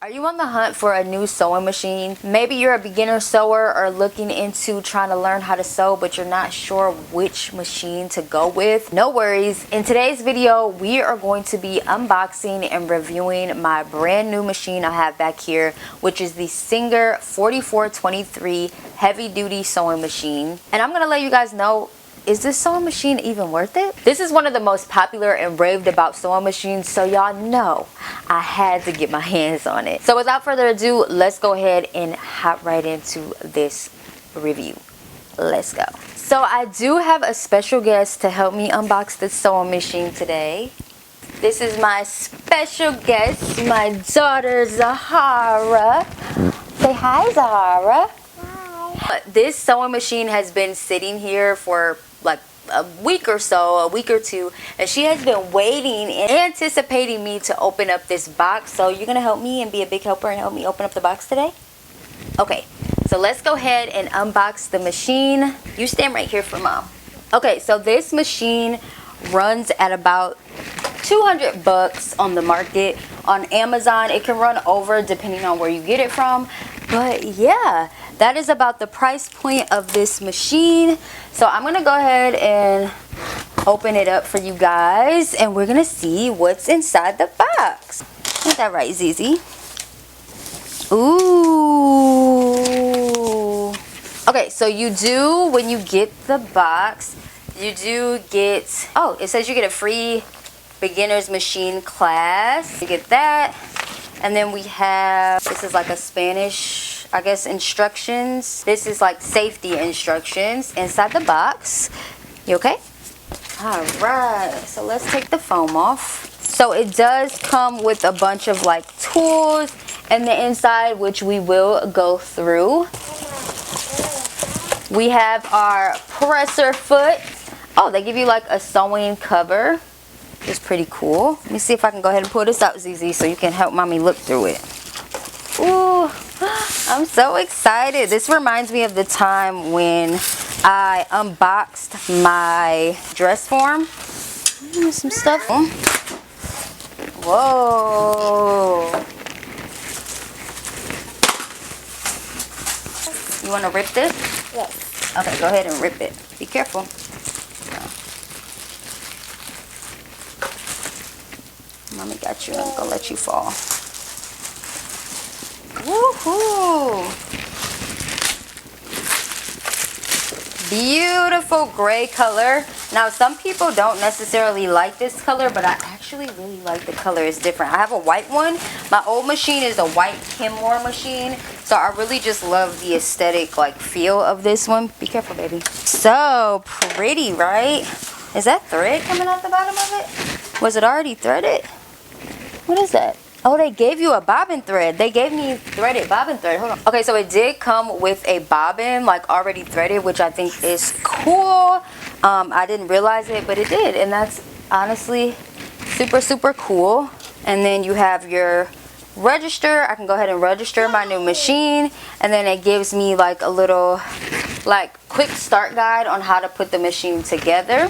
Are you on the hunt for a new sewing machine? Maybe you're a beginner sewer or looking into trying to learn how to sew, but you're not sure which machine to go with. No worries. In today's video, we are going to be unboxing and reviewing my brand new machine I have back here, which is the Singer 4423 heavy duty sewing machine. And I'm gonna let you guys know, is this sewing machine even worth it? This is one of the most popular and raved about sewing machines, so y'all know I had to get my hands on it. So without further ado, let's go ahead and hop right into this review. Let's go. So I do have a special guest to help me unbox this sewing machine today. This is my special guest, my daughter Zahara. Say hi, Zahara. Hi. This sewing machine has been sitting here for like a week or so, a week or two, and she has been waiting and anticipating me to open up this box. So you're gonna help me and be a big helper and help me open up the box today? Okay, so let's go ahead and unbox the machine. You stand right here for mom. Okay, so this machine runs at about 200 bucks on the market. On Amazon it can run over depending on where you get it from, but yeah, that is about the price point of this machine. So I'm gonna go ahead and open it up for you guys, and we're gonna see what's inside the box. Ain't that right, Zizi? Ooh. Okay, so you do, when you get the box, you do get, oh, it says you get a free beginner's machine class. You get that. And then we have, this is like a Spanish, I guess, instructions. This is like safety instructions inside the box. You okay? All right, so let's take the foam off. So it does come with a bunch of like tools in the inside, which we will go through. We have our presser foot. Oh, they give you like a sewing cover. It's pretty cool. Let me see if I can go ahead and pull this out, ZZ, so you can help mommy look through it. Ooh, I'm so excited. This reminds me of the time when I unboxed my dress form. Some stuff. Whoa. You want to rip this? Yes. Okay, go ahead and rip it. Be careful. Mommy got you. I'm gonna let you fall. Woohoo! Beautiful gray color. Now, some people don't necessarily like this color, but I actually really like the color. It's different. I have a white one. My old machine is a white Kenmore machine, so I really just love the aesthetic, like, feel of this one. Be careful, baby. So pretty, right? Is that thread coming out the bottom of it? Was it already threaded? What is that? Oh, they gave you a bobbin thread. They gave me threaded bobbin thread. Hold on. Okay, so it did come with a bobbin, like already threaded, which I think is cool. I didn't realize it, but it did. And that's honestly super, super cool. And then you have your register. I can go ahead and register my new machine. And then it gives me like a little, like, quick start guide on how to put the machine together.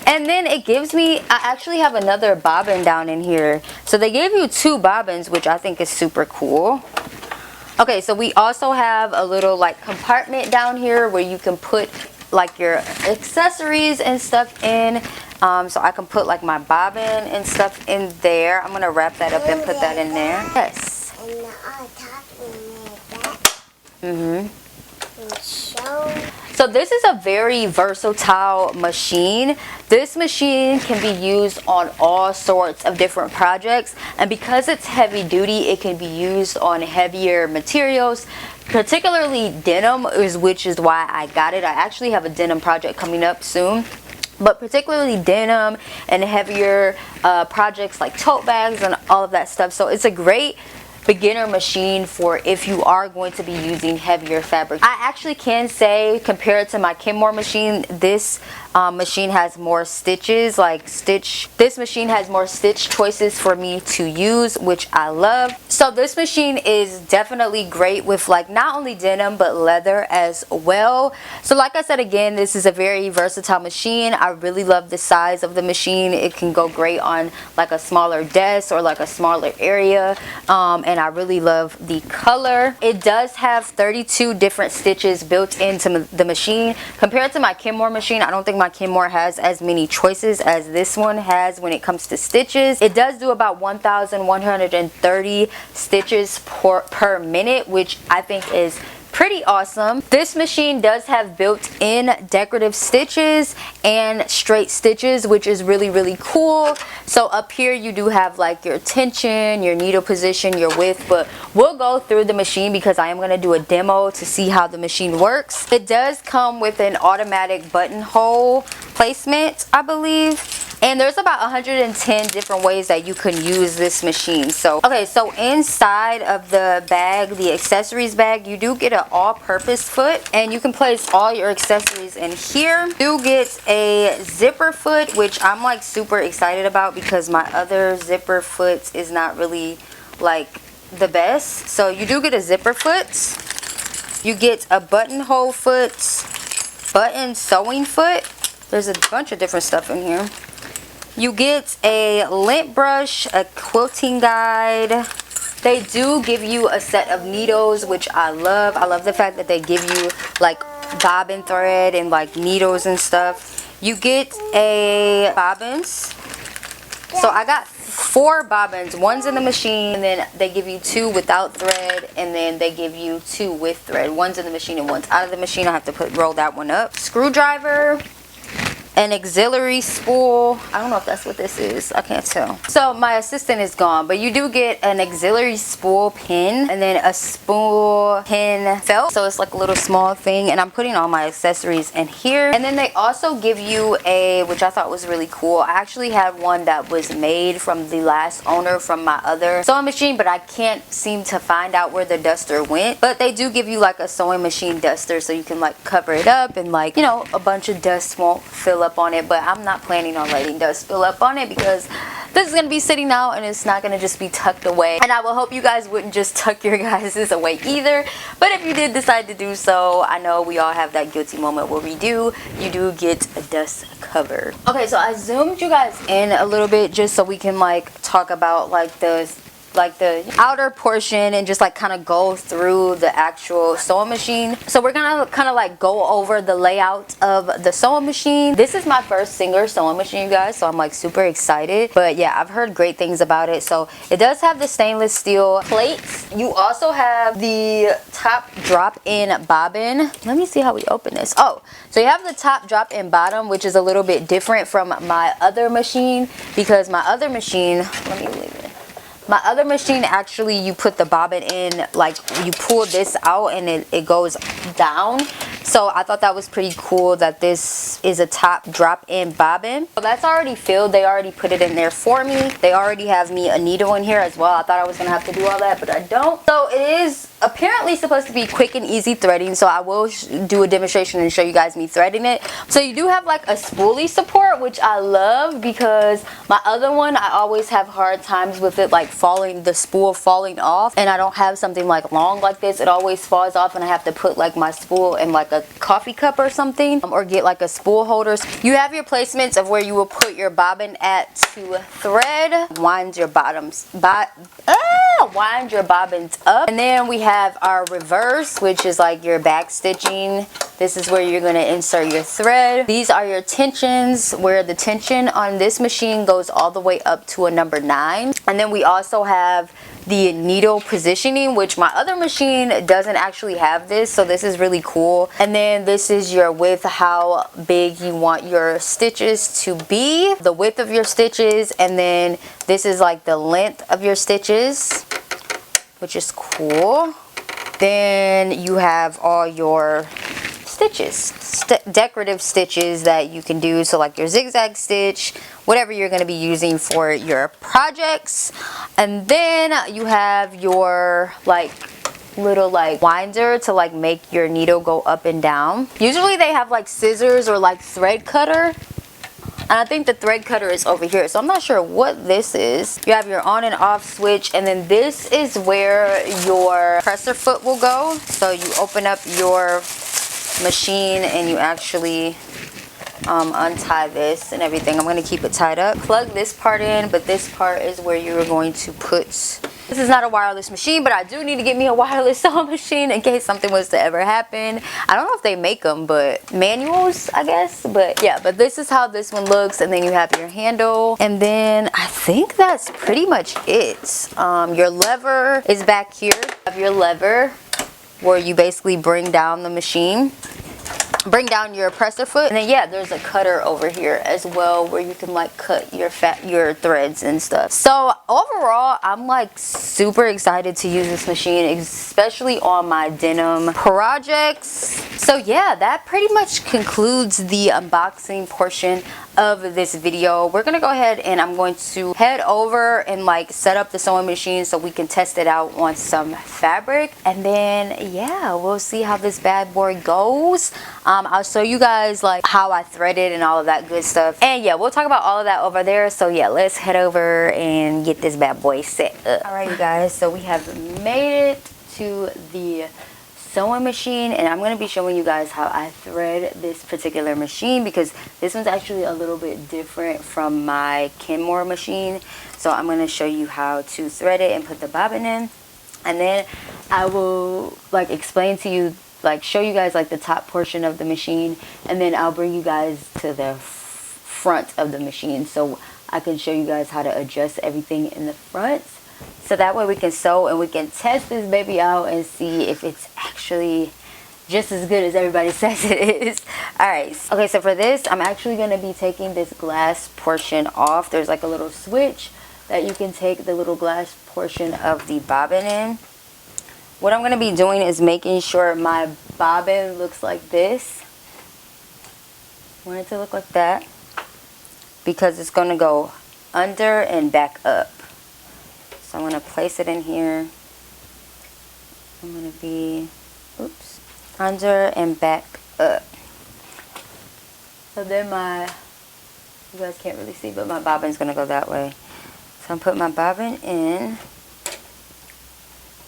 And then it gives me, I actually have another bobbin down in here. So they gave you two bobbins, which I think is super cool. Okay, so we also have a little like compartment down here where you can put like your accessories and stuff in. So I can put like my bobbin and stuff in there. I'm gonna wrap that up and put that in there. Yes. So this is a very versatile machine. This machine can be used on all sorts of different projects, and because it's heavy duty, it can be used on heavier materials, particularly denim, which is why I got it. I actually have a denim project coming up soon, but particularly denim and heavier projects like tote bags and all of that stuff. So it's a great beginner machine for if you are going to be using heavier fabric. I actually can say, compared to my Kenmore machine, this machine has more stitches, this machine has more stitch choices for me to use, which I love. So this machine is definitely great with like not only denim but leather as well. So like I said, again, this is a very versatile machine. I really love the size of the machine. It can go great on like a smaller desk or like a smaller area, and I really love the color. It does have 32 different stitches built into the machine. Compared to my Kenmore machine, I don't think my Kenmore has as many choices as this one has when it comes to stitches. It does do about 1,130 stitches per minute, which I think is pretty awesome. This machine does have built-in decorative stitches and straight stitches, which is really cool. So up here you do have like your tension, your needle position, your width, but we'll go through the machine because I am going to do a demo to see how the machine works. It does come with an automatic buttonhole placement, I believe. And there's about 110 different ways that you can use this machine. So, okay, so inside of the bag, the accessories bag, you do get an all-purpose foot. And you can place all your accessories in here. You do get a zipper foot, which I'm like super excited about because my other zipper foot is not really like the best. So you do get a zipper foot. You get a buttonhole foot, button sewing foot. There's a bunch of different stuff in here. You get a lint brush, a quilting guide. They do give you a set of needles, which I love. I love the fact that they give you like bobbin thread and like needles and stuff. You get a bobbins. So I got 4 bobbins. One's in the machine, and then they give you 2 without thread, and then they give you 2 with thread. One's in the machine and one's out of the machine. I have to roll that one up. Screwdriver. An auxiliary spool. I don't know if that's what this is. I can't tell. So my assistant is gone, but you do get an auxiliary spool pin and then a spool pin felt. So it's like a little small thing, and I'm putting all my accessories in here. And then they also give you a, which I thought was really cool. I actually had one that was made from the last owner from my other sewing machine, but I can't seem to find out where the duster went. But they do give you like a sewing machine duster, so you can like cover it up and like, you know, a bunch of dust won't fill up on it. But I'm not planning on letting dust fill up on it because this is going to be sitting out and it's not going to just be tucked away. And I will hope you guys wouldn't just tuck your guys' away either. But if you did decide to do so, I know we all have that guilty moment where you do get a dust cover. Okay, so I zoomed you guys in a little bit just so we can like talk about like the outer portion and just like kind of go through the actual sewing machine. So we're gonna kind of like go over the layout of the sewing machine. This is my first Singer sewing machine, you guys, so I'm like super excited. But yeah, I've heard great things about it. So it does have the stainless steel plates. You also have the top drop-in bobbin. Let me see how we open this. Oh, so you have the top drop-in bottom, which is a little bit different from my other machine, because my other machine, let me leave it. My other machine, actually, you put the bobbin in, like you pull this out and it goes down. So I thought that was pretty cool that this is a top drop-in bobbin. So that's already filled. They already put it in there for me. They already have me a needle in here as well. I thought I was going to have to do all that, but I don't. So it is apparently supposed to be quick and easy threading. So I will do a demonstration and show you guys me threading it. So you do have like a spoolie support, which I love because my other one, I always have hard times with it like the spool falling off, and I don't have something like long like this. It always falls off and I have to put like my spool in like a coffee cup or something, or get like a spool holder. You have your placements of where you will put your bobbin at to thread, wind your bobbins up, and then we have our reverse, which is like your back stitching. This is where you're going to insert your thread. These are your tensions, where the tension on this machine goes all the way up to a number 9. And then we also have the needle positioning, which my other machine doesn't actually have this, so this is really cool. And then this is your width, how big you want your stitches to be, the width of your stitches, and then this is like the length of your stitches, which is cool. Then you have all your stitches, decorative stitches that you can do, so like your zigzag stitch, whatever you're going to be using for your projects. And then you have your like little like winder to like make your needle go up and down. Usually they have like scissors or like thread cutter. And I think the thread cutter is over here. So I'm not sure what this is. You have your on and off switch. And then this is where your presser foot will go. So you open up your machine and you actually untie this and everything. I'm going to keep it tied up. Plug this part in, but this part is where you're going to put... This is not a wireless machine, but I do need to get me a wireless sewing machine in case something was to ever happen. I don't know if they make them, but manuals, I guess. But yeah, but this is how this one looks. And then you have your handle. And then I think that's pretty much it. Your lever is back here. You have your lever where you basically bring down the machine. Bring down your presser foot, and then yeah, there's a cutter over here as well where you can like cut your threads and stuff. So overall, I'm like super excited to use this machine, especially on my denim projects. So yeah, that pretty much concludes the unboxing portion of this video. We're gonna go ahead and I'm going to head over and like set up the sewing machine so we can test it out on some fabric, and then yeah, we'll see how this bad boy goes. I'll show you guys like how I threaded and all of that good stuff, and yeah, we'll talk about all of that over there. So yeah, let's head over and get this bad boy set up. All right, you guys, so we have made it to the sewing machine, and I'm going to be showing you guys how I thread this particular machine, because this one's actually a little bit different from my Kenmore machine. So I'm going to show you how to thread it and put the bobbin in, and then I will like explain to you, like show you guys like the top portion of the machine, and then I'll bring you guys to the front of the machine so I can show you guys how to adjust everything in the front. So that way we can sew and we can test this baby out and see if it's actually just as good as everybody says it is. Alright, okay, so for this, I'm actually going to be taking this glass portion off. There's like a little switch that you can take the little glass portion of the bobbin in. What I'm going to be doing is making sure my bobbin looks like this. I want it to look like that, because it's going to go under and back up. So I'm going to place it in here. I'm going to be, oops, under and back up. So then you guys can't really see, but my bobbin's going to go that way. So I'm putting my bobbin in.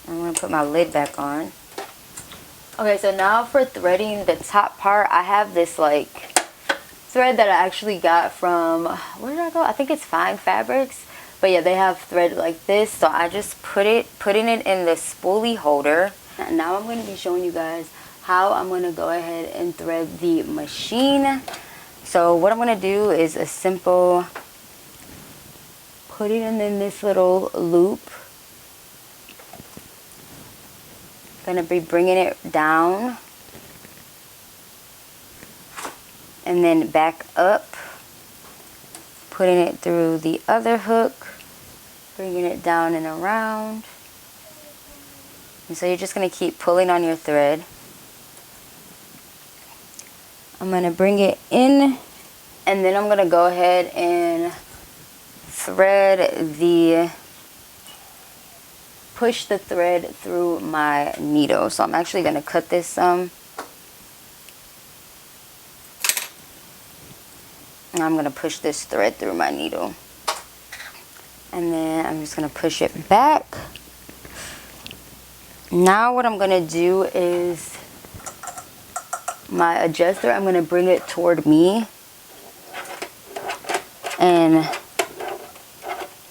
I'm going to put my lid back on. Okay, so now for threading the top part, I have this like thread that I actually got from, where did I go? I think it's Fine Fabrics. But yeah, they have thread like this, so I just putting it in the spoolie holder. And now I'm going to be showing you guys how I'm going to go ahead and thread the machine. So what I'm going to do is a simple putting it in this little loop. Going to be bringing it down and then back up. Putting it through the other hook, bringing it down and around. And so you're just going to keep pulling on your thread. I'm going to bring it in, and then I'm going to go ahead and push the thread through my needle. So I'm actually going to cut this some. I'm going to push this thread through my needle, and then I'm just going to push it back. Now what I'm going to do is my adjuster, I'm going to bring it toward me and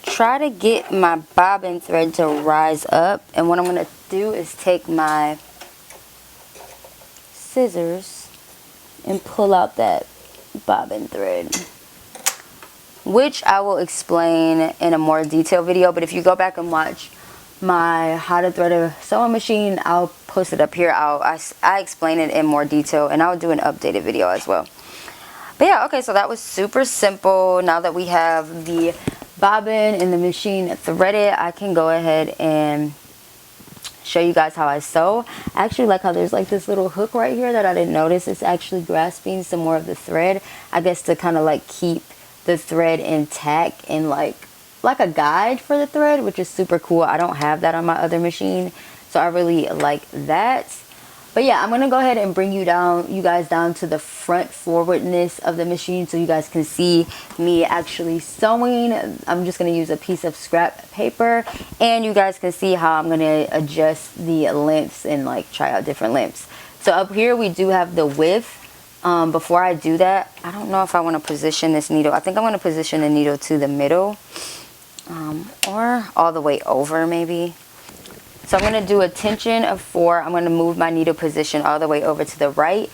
try to get my bobbin thread to rise up. And what I'm going to do is take my scissors and pull out that bobbin thread, which I will explain in a more detailed video. But if you go back and watch my how to thread a sewing machine, I'll post it up here. I explain it in more detail, and I'll do an updated video as well. But yeah, okay, so that was super simple. Now that we have the bobbin and the machine threaded, I can go ahead and show you guys how I sew. I actually like how there's like this little hook right here that I didn't notice. It's actually grasping some more of the thread, I guess, to kind of like keep the thread intact and like a guide for the thread, which is super cool. I don't have that on my other machine, So I really like that. But yeah, I'm gonna go ahead and bring you guys down to the front forwardness of the machine so you guys can see me actually sewing. I'm just gonna use a piece of scrap paper, and you guys can see how I'm gonna adjust the lengths and like try out different lengths. So up here we do have the width. Before I do that, I don't know if I want to position this needle. I think I'm going to position the needle to the middle, or all the way over maybe. So I'm going to do a tension of 4. I'm going to move my needle position all the way over to the right.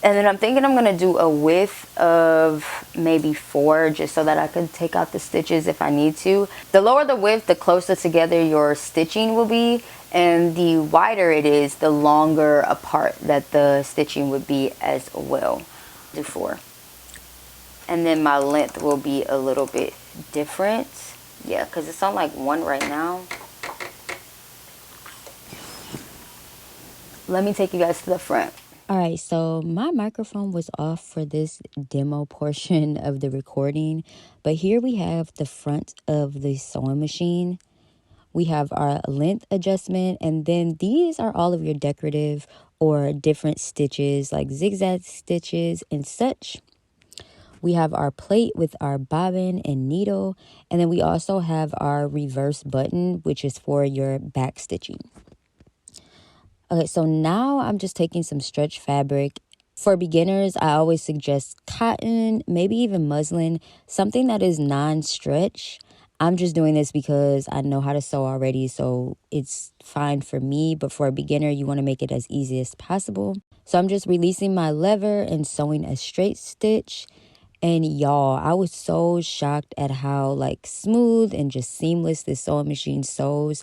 And then I'm thinking I'm going to do a width of maybe 4, just so that I can take out the stitches if I need to. The lower the width, the closer together your stitching will be. And the wider it is, the longer apart that the stitching would be as well. Do 4. And then my length will be a little bit different. Yeah, because it's on like 1 right now. Let me take you guys to the front. Alright, so my microphone was off for this demo portion of the recording. But here we have the front of the sewing machine. We have our length adjustment, and then these are all of your decorative or different stitches like zigzag stitches and such. We have our plate with our bobbin and needle, and then we also have our reverse button, which is for your back stitching. Okay, so now I'm just taking some stretch fabric. For beginners, I always suggest cotton, maybe even muslin, something that is non-stretch. I'm just doing this because I know how to sew already, so it's fine for me. But for a beginner, you want to make it as easy as possible. So I'm just releasing my lever and sewing a straight stitch. And y'all, I was so shocked at how like smooth and just seamless this sewing machine sews.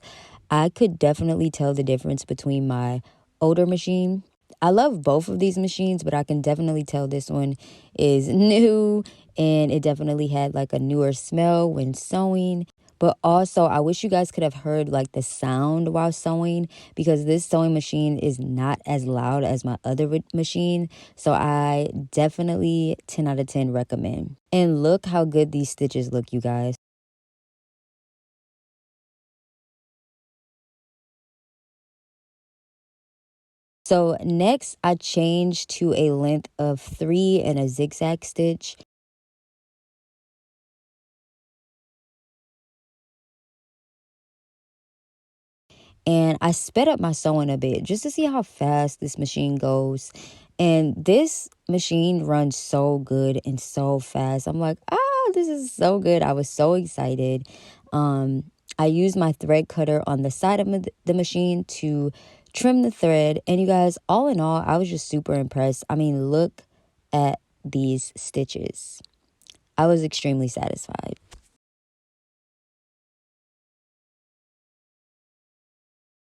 I could definitely tell the difference between my older machine. I love both of these machines, but I can definitely tell this one is new, and it definitely had like a newer smell when sewing. But also, I wish you guys could have heard like the sound while sewing, because this sewing machine is not as loud as my other machine. So I definitely 10 out of 10 recommend. And look how good these stitches look, you guys. So next, I changed to a length of 3 and a zigzag stitch. And I sped up my sewing a bit just to see how fast this machine goes. And this machine runs so good and so fast. I'm like, this is so good. I was so excited. I used my thread cutter on the side of the machine to trim the thread. And you guys, all in all, I was just super impressed. I mean, look at these stitches. I was extremely satisfied.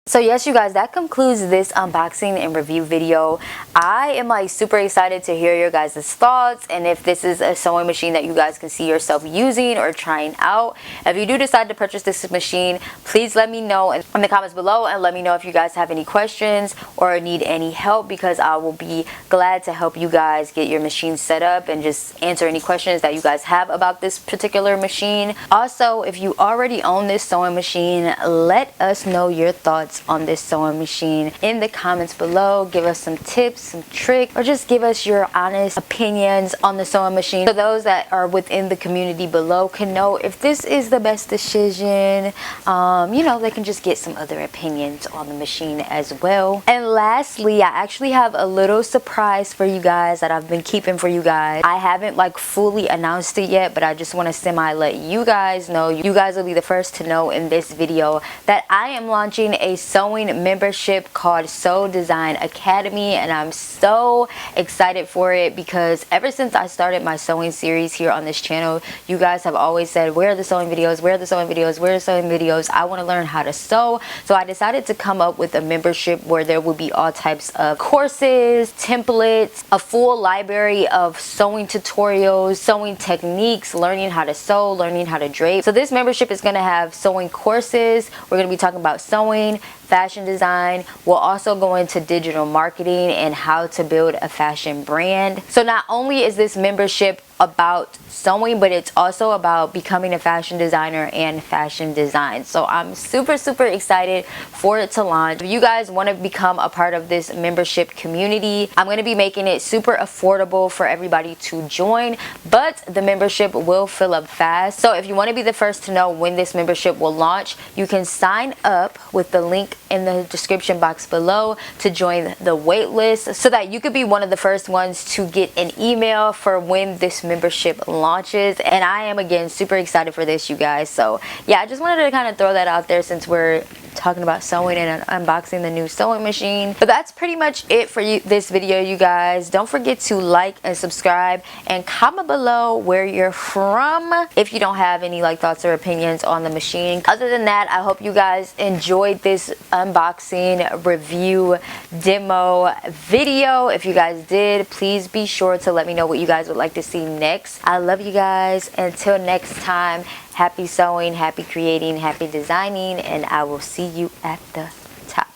So yes, you guys, that concludes this unboxing and review video. I am like super excited to hear your guys' thoughts, and if this is a sewing machine that you guys can see yourself using or trying out. If you do decide to purchase this machine, please let me know in the comments below, and let me know if you guys have any questions or need any help, because I will be glad to help you guys get your machine set up and just answer any questions that you guys have about this particular machine. Also, if you already own this sewing machine, let us know your thoughts on this sewing machine in the comments below. Give us some tips, some tricks, or just give us your honest opinions on the sewing machine, so those that are within the community below can know if this is the best decision. You know, they can just get some other opinions on the machine as well. And lastly, I actually have a little surprise for you guys that I've been keeping for you guys. I haven't like fully announced it yet, but I just want to semi let you guys know. You guys will be the first to know in this video that I am launching a sewing membership called Sew Design Academy, and I'm so excited for it because ever since I started my sewing series here on this channel, you guys have always said, where are the sewing videos, where are the sewing videos, where are the sewing videos? I want to learn how to sew. So I decided to come up with a membership where there will be all types of courses, templates, a full library of sewing tutorials, sewing techniques, learning how to sew, learning how to drape. So this membership is going to have sewing courses. We're going to be talking about sewing, fashion design. We'll also go into digital marketing and how to build a fashion brand. So not only is this membership about sewing, but it's also about becoming a fashion designer and fashion design. So I'm super excited for it to launch. If you guys want to become a part of this membership community, I'm going to be making it super affordable for everybody to join, but the membership will fill up fast. So if you want to be the first to know when this membership will launch, you can sign up with the link in the description box below to join the wait list, so that you could be one of the first ones to get an email for when this membership launches. And I am, again, super excited for this, you guys. So yeah, I just wanted to kind of throw that out there since we're talking about sewing and unboxing the new sewing machine. But that's pretty much it for this video, you guys. Don't forget to like and subscribe and comment below where you're from if you don't have any thoughts or opinions on the machine. Other than that, I hope you guys enjoyed this unboxing review demo video. If you guys did, please be sure to let me know what you guys would like to see next. I love you guys. Until next time, happy sewing, happy creating, happy designing, and I will see you at the top.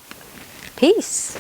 Peace.